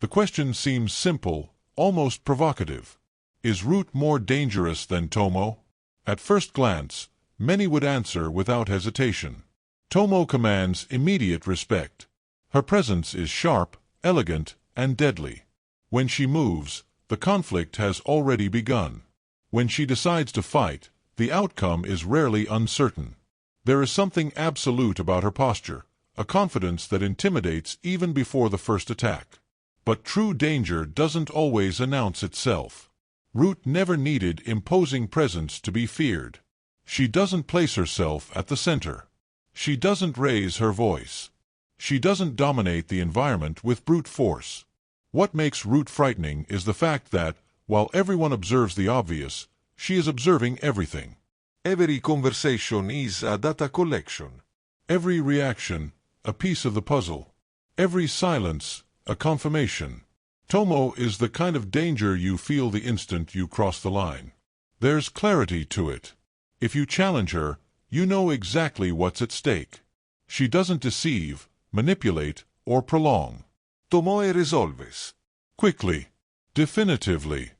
The question seems simple, almost provocative. Is Root more dangerous than Tomoe? At first glance, many would answer without hesitation. Tomoe commands immediate respect. Her presence is sharp, elegant, and deadly. When she moves, the conflict has already begun. When she decides to fight, the outcome is rarely uncertain. There is something absolute about her posture, a confidence that intimidates even before the first attack. But true danger doesn't always announce itself. Root never needed imposing presence to be feared. She doesn't place herself at the center. She doesn't raise her voice. She doesn't dominate the environment with brute force. What makes Root frightening is the fact that, while everyone observes the obvious, she is observing everything. Every conversation is a data collection. Every reaction, a piece of the puzzle. Every silence, a confirmation. Tomoe is the kind of danger you feel the instant you cross the line. There's clarity to it. If you challenge her, you know exactly what's at stake. She doesn't deceive, manipulate, or prolong. Tomoe resolves. Quickly. Definitively.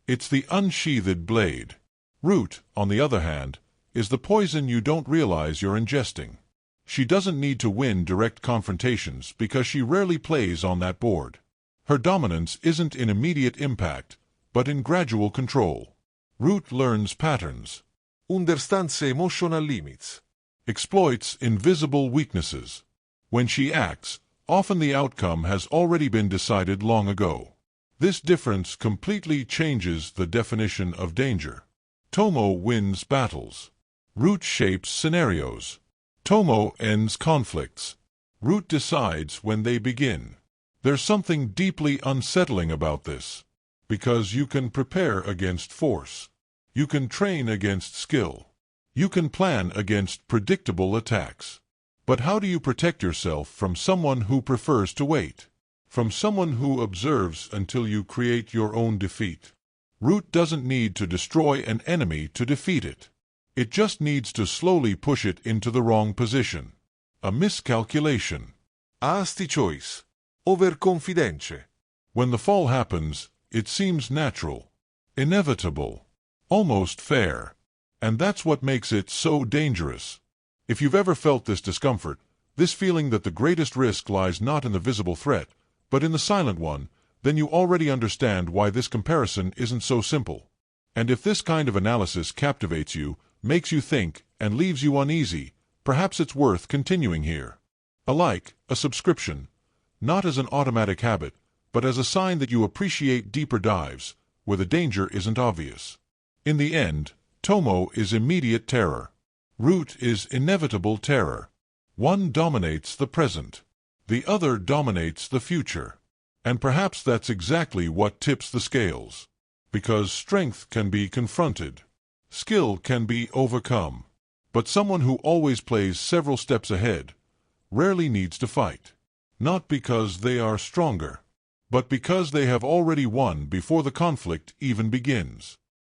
It's the unsheathed blade. Root, on the other hand, is the poison you don't realize you're ingesting. She doesn't need to win direct confrontations because she rarely plays on that board. Her dominance isn't in immediate impact, but in gradual control. Root learns patterns. Understands emotional limits. Exploits invisible weaknesses. When she acts, often the outcome has already been decided long ago. This difference completely changes the definition of danger. Tomoe wins battles. Root shapes scenarios. Tomoe ends conflicts. Root decides when they begin. There's something deeply unsettling about this, because you can prepare against force. You can train against skill. You can plan against predictable attacks. But how do you protect yourself from someone who prefers to wait? From someone who observes until you create your own defeat? Root doesn't need to destroy an enemy to defeat it. It just needs to slowly push it into the wrong position. A miscalculation. Hasty choice. Overconfidence. When the fall happens, it seems natural, inevitable, almost fair. And that's what makes it so dangerous. If you've ever felt this discomfort, this feeling that the greatest risk lies not in the visible threat, but in the silent one, then you already understand why this comparison isn't so simple. And if this kind of analysis captivates you, makes you think, and leaves you uneasy, perhaps it's worth continuing here. A like, a subscription, not as an automatic habit, but as a sign that you appreciate deeper dives, where the danger isn't obvious. In the end, Tomoe is immediate terror. Root is inevitable terror. One dominates the present. The other dominates the future. And perhaps that's exactly what tips the scales. Because strength can be confronted. Skill can be overcome. But someone who always plays several steps ahead rarely needs to fight. Not because they are stronger, but because they have already won before the conflict even begins.